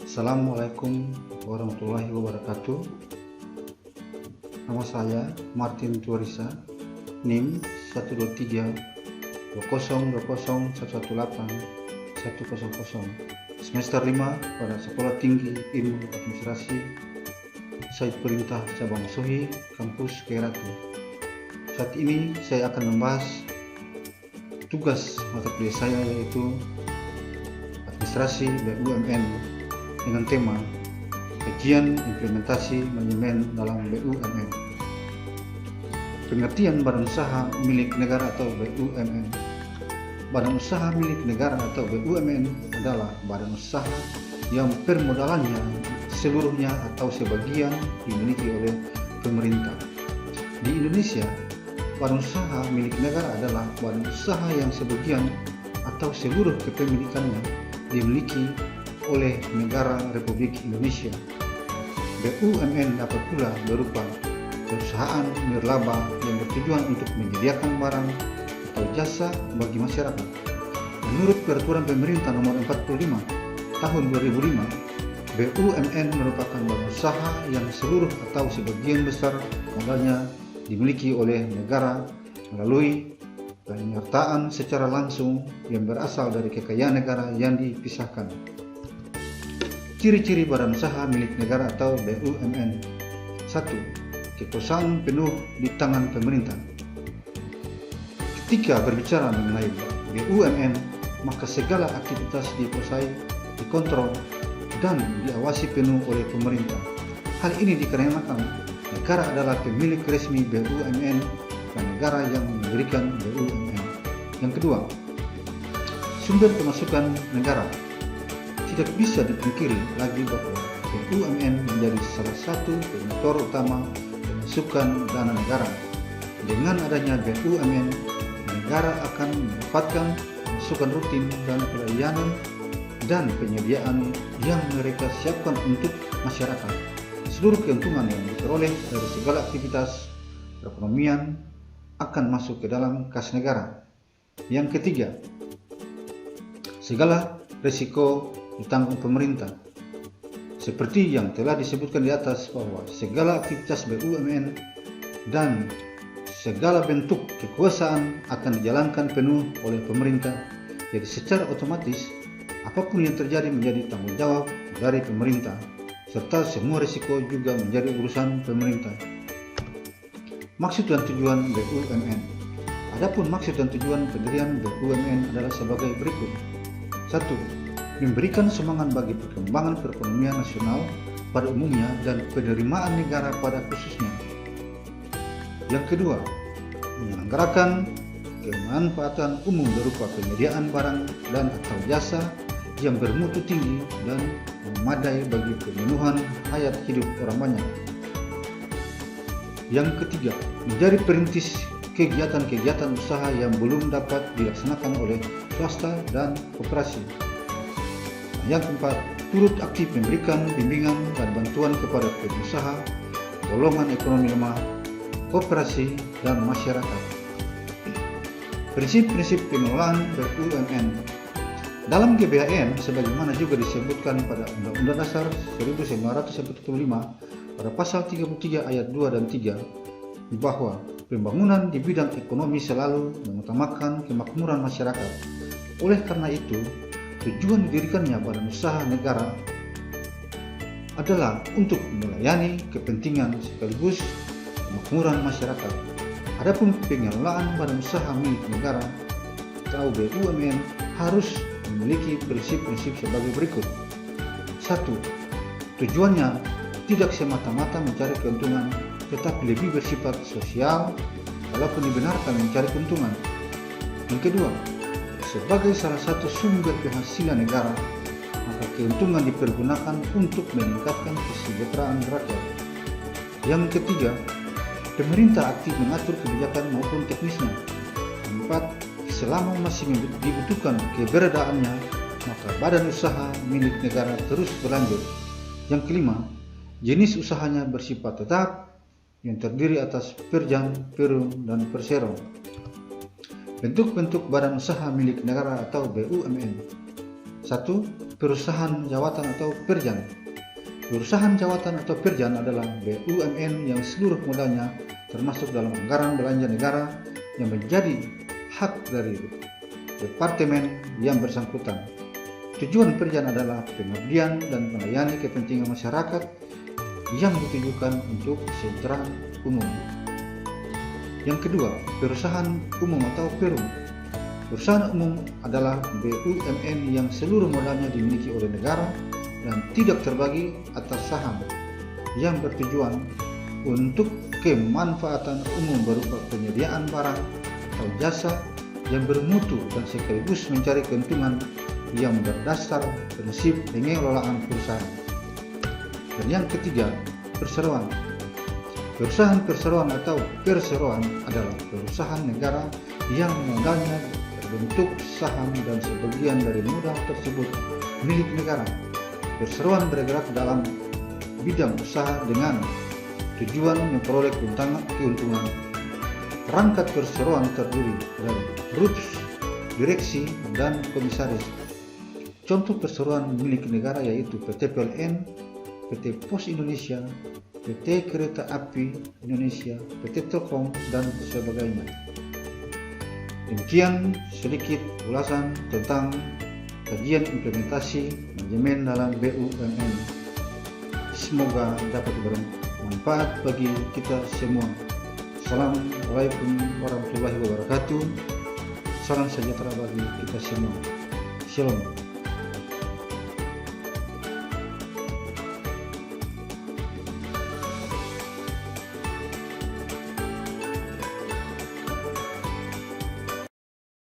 Assalamualaikum warahmatullahi wabarakatuh. Nama saya Martin Tuarisa, NIM 1232020118100, semester 5 pada Sekolah Tinggi Ilmu Administrasi Said Perintah Cabang Sohi, Kampus Kherati. Saat ini saya akan membahas tugas mata kuliah saya, yaitu Administrasi BUMN, dengan tema kajian implementasi manajemen dalam BUMN. Pengertian badan usaha milik negara atau BUMN. Badan usaha milik negara atau BUMN adalah badan usaha yang permodalannya seluruhnya atau sebagian dimiliki oleh pemerintah. Di Indonesia, badan usaha milik negara adalah badan usaha yang sebagian atau seluruh kepemilikannya dimiliki oleh negara Republik Indonesia. BUMN dapat pula berupa perusahaan nirlaba yang bertujuan untuk menyediakan barang atau jasa bagi masyarakat. Menurut Peraturan Pemerintah Nomor 45 Tahun 2005, BUMN merupakan badan usaha yang seluruh atau sebagian besar modalnya dimiliki oleh negara melalui penyertaan secara langsung yang berasal dari kekayaan negara yang dipisahkan. Ciri-ciri badan usaha milik negara atau BUMN. 1. Kekuasaan penuh di tangan pemerintah. Ketika berbicara mengenai BUMN, maka segala aktivitas dikuasai, dikontrol, dan diawasi penuh oleh pemerintah. Hal ini dikarenakan negara adalah pemilik resmi BUMN dan negara yang memberikan BUMN. Yang kedua, sumber pemasukan negara. Tidak bisa dipungkiri lagi bahwa BUMN menjadi salah satu penyetor utama pemasukan dana negara. Dengan adanya BUMN, negara akan mendapatkan pemasukan rutin dan pelayanan dan penyediaan yang mereka siapkan untuk masyarakat. Seluruh keuntungan yang diperoleh dari segala aktivitas perekonomian akan masuk ke dalam kas negara. Yang ketiga, segala risiko ditanggung pemerintah. Seperti yang telah disebutkan di atas bahwa segala aktivitas BUMN dan segala bentuk kekuasaan akan dijalankan penuh oleh pemerintah. Jadi secara otomatis apapun yang terjadi menjadi tanggung jawab dari pemerintah, serta semua risiko juga menjadi urusan pemerintah. Maksud dan tujuan BUMN. Adapun maksud dan tujuan pendirian BUMN adalah sebagai berikut. 1. Memberikan semangat bagi perkembangan perekonomian nasional pada umumnya dan penerimaan negara pada khususnya. Yang kedua, menyelenggarakan kemanfaatan umum berupa penyediaan barang dan atau jasa yang bermutu tinggi dan memadai bagi pemenuhan hayat hidup orang banyak. Yang ketiga, menjadi perintis kegiatan-kegiatan usaha yang belum dapat dilaksanakan oleh swasta dan koperasi. Yang keempat, turut aktif memberikan bimbingan dan bantuan kepada pengusaha, golongan ekonomi lemah, koperasi, dan masyarakat. Prinsip-prinsip pengelolaan BUMN. Dalam GBHN, sebagaimana juga disebutkan pada Undang-Undang Dasar 1945 pada pasal 33 ayat 2 dan 3, bahwa pembangunan di bidang ekonomi selalu mengutamakan kemakmuran masyarakat. Oleh karena itu, tujuan didirikannya badan usaha negara adalah untuk melayani kepentingan sekaligus kemakmuran masyarakat. Adapun pengelolaan badan usaha milik negara atau BUMN harus memiliki prinsip-prinsip sebagai berikut. 1. Tujuannya tidak semata-mata mencari keuntungan, tetapi lebih bersifat sosial walaupun dibenarkan mencari keuntungan. Yang kedua, sebagai salah satu sumber penghasilan negara, maka keuntungan dipergunakan untuk meningkatkan kesejahteraan rakyat. Yang ketiga, pemerintah aktif mengatur kebijakan maupun teknisnya. 4. Selama masih dibutuhkan keberadaannya, maka badan usaha milik negara terus berlanjut. Yang kelima, jenis usahanya bersifat tetap yang terdiri atas perjang, perum, dan perseroan. Bentuk-bentuk badan usaha milik negara atau BUMN. 1. perusahaan jawatan atau perjan. Perusahaan jawatan atau perjan adalah BUMN yang seluruh modalnya termasuk dalam anggaran belanja negara yang menjadi hak dari departemen yang bersangkutan. Tujuan perjan adalah pengabdian dan melayani kepentingan masyarakat yang ditujukan untuk kesejahteraan umum. Yang kedua, perusahaan umum atau Perum. Perusahaan umum adalah BUMN yang seluruh modalnya dimiliki oleh negara dan tidak terbagi atas saham, yang bertujuan untuk kemanfaatan umum berupa penyediaan barang atau jasa yang bermutu dan sekaligus mencari keuntungan yang berdasar prinsip pengelolaan perusahaan. Dan yang ketiga, perseroan. Perusahaan perseroan atau perseroan adalah perusahaan negara yang modalnya berbentuk saham dan sebagian dari modal tersebut milik negara. Perseroan bergerak dalam bidang usaha dengan tujuan memperoleh keuntungan. Perangkat perseroan terdiri dari RUPS, direksi, dan komisaris. Contoh perseroan milik negara yaitu PT PLN, PT Pos Indonesia, PT Kereta Api Indonesia, PT Telkom, dan sebagainya. Demikian sedikit ulasan tentang kajian implementasi manajemen dalam BUMN. Semoga dapat bermanfaat bagi kita semua. Assalamualaikum warahmatullahi wabarakatuh. Salam sejahtera bagi kita semua. Shalom.